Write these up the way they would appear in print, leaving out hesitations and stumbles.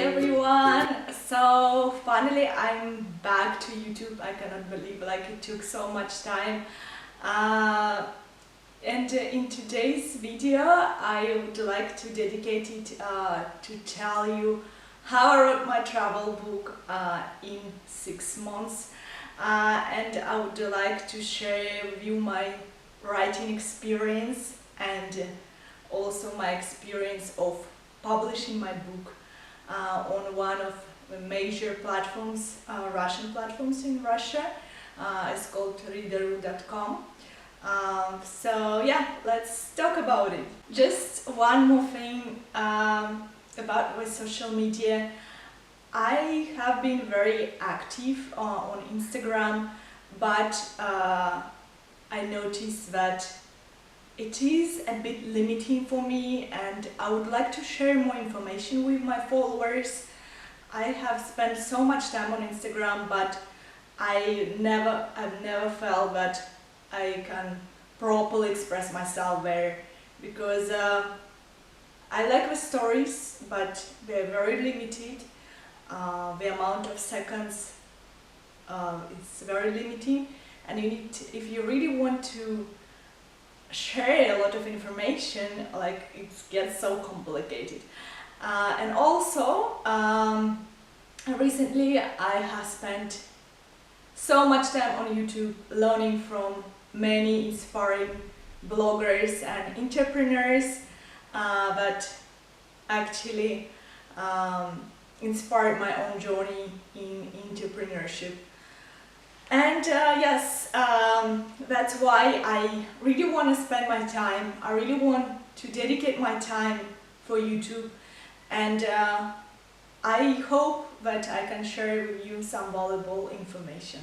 everyone! So finally I'm back to YouTube. I cannot believe it took so much time. And in today's video I would like to dedicate it to tell you how I wrote my travel book in 6 months. And I would like to share with you my writing experience and also my experience of publishing my book on one of the major platforms, Russian platforms in Russia. It's called readeroo.com. So yeah, let's talk about it. Just one more thing about my social media. I have been very active on Instagram, but I noticed that it is a bit limiting for me, and I would like to share more information with my followers. I have spent so much time on Instagram, but I've never felt that I can properly express myself there, because I like the stories, but they're very limited. The amount of seconds is very limiting, and if you really want to share a lot of information, it gets so complicated. And also recently I have spent so much time on YouTube learning from many inspiring bloggers and entrepreneurs that actually inspired my own journey in entrepreneurship. And yes, that's why I really want to spend my time. I really want to dedicate my time for YouTube, and I hope that I can share with you some valuable information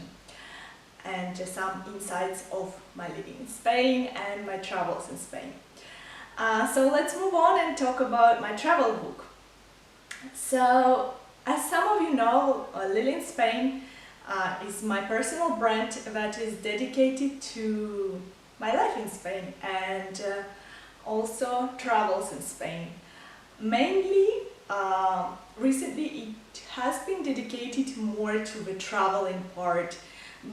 and some insights of my living in Spain and my travels in Spain. So let's move on and talk about my travel book. So, as some of you know, Living in Spain is my personal brand that is dedicated to my life in Spain and also travels in Spain. Mainly, recently it has been dedicated more to the traveling part,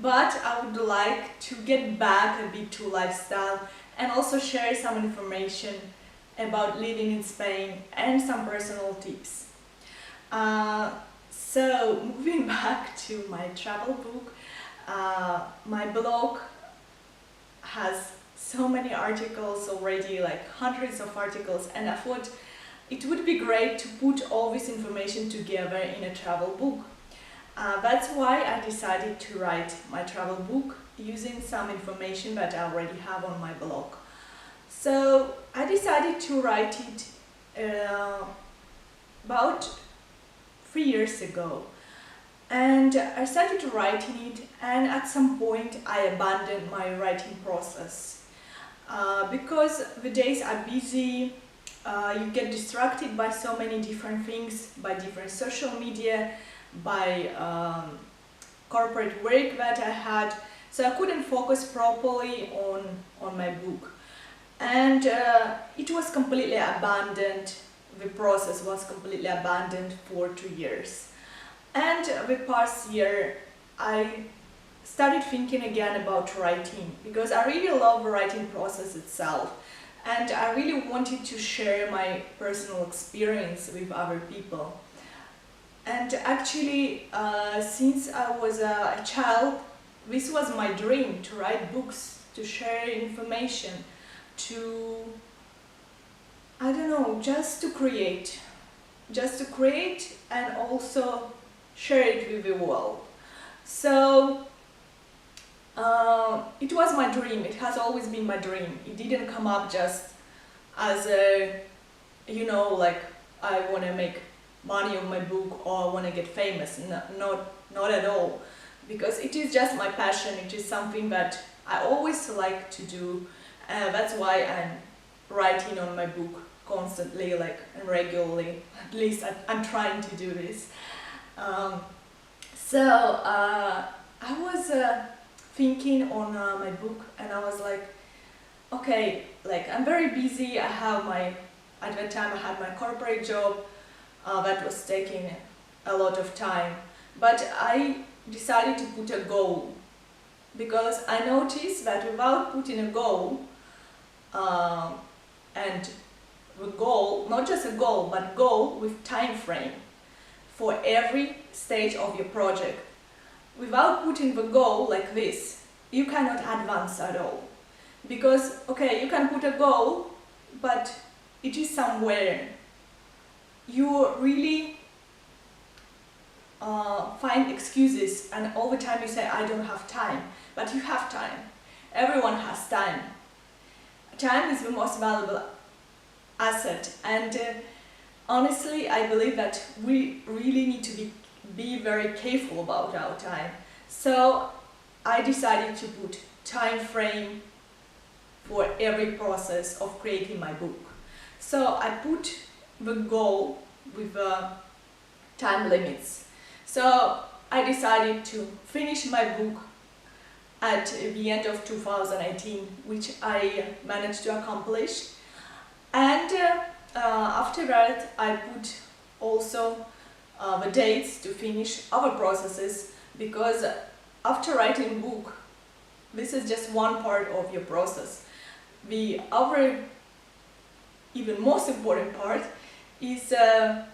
but I would like to get back a bit to lifestyle and also share some information about living in Spain and some personal tips. So moving back to my travel book, my blog has so many articles already, like hundreds of articles, and I thought it would be great to put all this information together in a travel book. That's why I decided to write my travel book using some information that I already have on my blog. So I decided to write it about 3 years ago, and I started writing it, and at some point I abandoned my writing process because the days are busy. You get distracted by so many different things, by different social media, by corporate work that I had, so I couldn't focus properly on my book, and it was completely abandoned. The process was completely abandoned for 2 years. And the past year I started thinking again about writing, because I really love the writing process itself, and I really wanted to share my personal experience with other people. And actually, since I was a child, this was my dream, to write books, to share information, to, I don't know, just to create and also share it with the world. So it was my dream, it has always been my dream. It didn't come up just as a, I want to make money on my book or I want to get famous. Not at all, because it is just my passion. It is something that I always like to do. That's why I'm writing on my book constantly, and regularly. At least I'm trying to do this. So I was thinking on my book, and I was like, okay, I'm very busy. At that time I had my corporate job. that was taking a lot of time. But I decided to put a goal, because I noticed that without putting a goal, and the goal, not just a goal, but goal with time frame for every stage of your project. Without putting the goal like this, you cannot advance at all. Because, okay, you can put a goal, but it is somewhere. You really find excuses, and all the time you say, I don't have time. But you have time. Everyone has time. Time is the most valuable asset, and honestly, I believe that we really need to be very careful about our time. So I decided to put time frame for every process of creating my book. So I put the goal with time limits. So I decided to finish my book at the end of 2018, which I managed to accomplish. And after that, I put also the dates to finish other processes, because after writing a book, this is just one part of your process. The other, even most important part, is to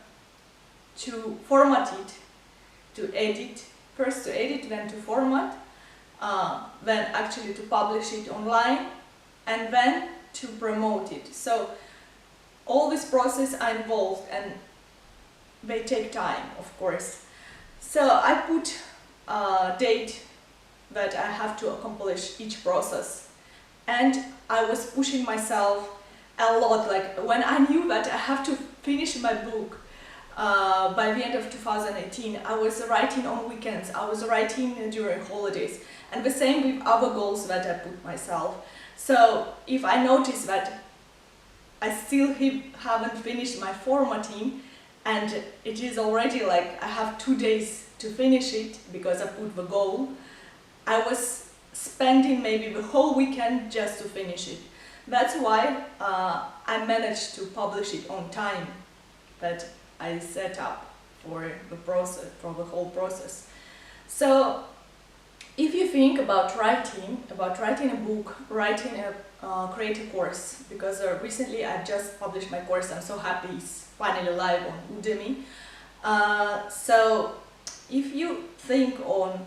format it, to edit, first to edit, then to format, then actually to publish it online, and then to promote it. So all this process are involved, and they take time, of course. So I put a date that I have to accomplish each process, and I was pushing myself a lot. Like when I knew that I have to finish my book by the end of 2018, I was writing on weekends, I was writing during holidays, and the same with other goals that I put myself. So if I notice that I still haven't finished my formatting, and it is already like I have 2 days to finish it because I put the goal, I was spending maybe the whole weekend just to finish it. That's why I managed to publish it on time that I set up for the process, for the whole process. So if you think about writing a book, writing a creative course, because recently I just published my course, I'm so happy it's finally live on Udemy. So if you think on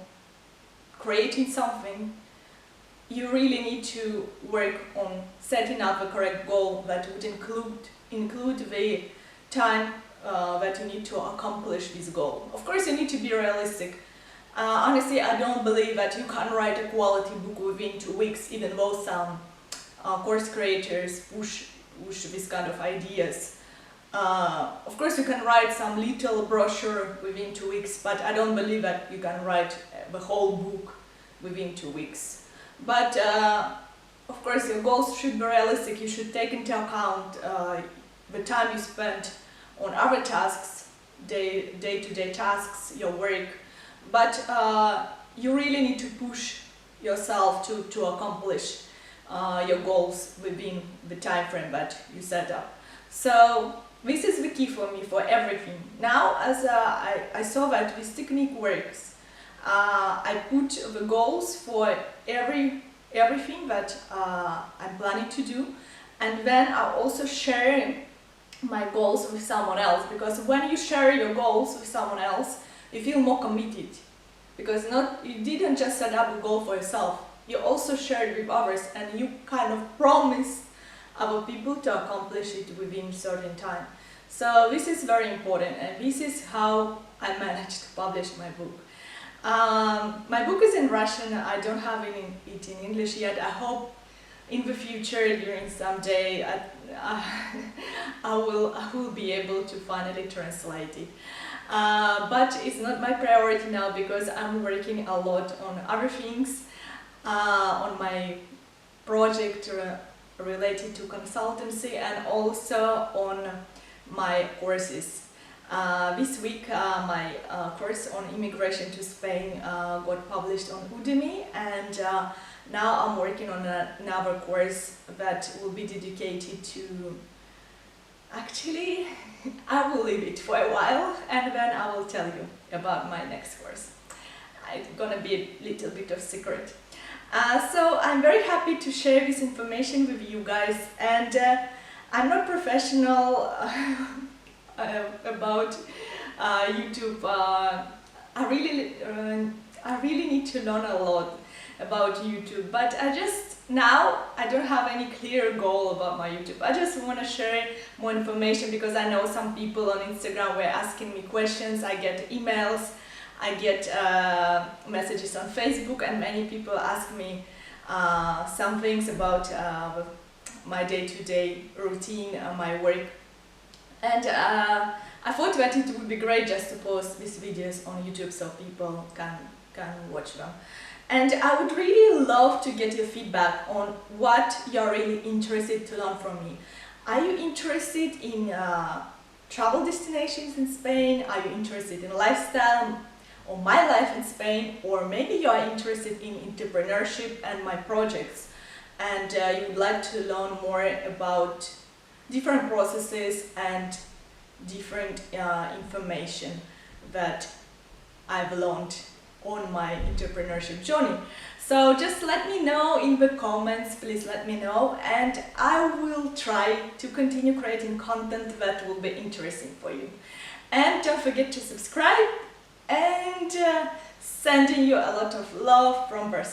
creating something, you really need to work on setting up a correct goal that would include the time that you need to accomplish this goal. Of course, you need to be realistic. Honestly, I don't believe that you can write a quality book within 2 weeks, even though some course creators push this kind of ideas. Of course, you can write some little brochure within 2 weeks, but I don't believe that you can write the whole book within 2 weeks. But of course, your goals should be realistic. You should take into account the time you spent on other tasks, day-to-day tasks, your work. But you really need to push yourself to accomplish your goals within the time frame that you set up. So this is the key for me for everything. Now, as I saw that this technique works, I put the goals for everything that I'm planning to do, and then I also share my goals with someone else, because when you share your goals with someone else, you feel more committed, because you didn't just set up a goal for yourself, you also shared it with others, and you kind of promised other people to accomplish it within a certain time. So this is very important, and this is how I managed to publish my book. My book is in Russian. I don't have it in English yet. I hope in the future, during some day, I will be able to finally translate it. But it's not my priority now, because I'm working a lot on other things, on my project related to consultancy, and also on my courses. This week my course on immigration to Spain got published on Udemy, and now I'm working on another course that will be dedicated to Actually, I will leave it for a while and then I will tell you about my next course. It's gonna be a little bit of secret. So I'm very happy to share this information with you guys, and I'm not professional about YouTube. I really need to learn a lot about YouTube, but I don't have any clear goal about my YouTube. I just want to share more information because I know some people on Instagram were asking me questions. I get emails, I get messages on Facebook, and many people ask me some things about my day-to-day routine, my work, and I thought that it would be great just to post these videos on YouTube so people can watch them. And I would really love to get your feedback on what you're really interested to learn from me. Are you interested in travel destinations in Spain? Are you interested in lifestyle or my life in Spain? Or maybe you are interested in entrepreneurship and my projects, and you would like to learn more about different processes and different information that I've learned on my entrepreneurship journey. So just let me know in the comments, please let me know, and I will try to continue creating content that will be interesting for you. And don't forget to subscribe, and sending you a lot of love from Barcelona.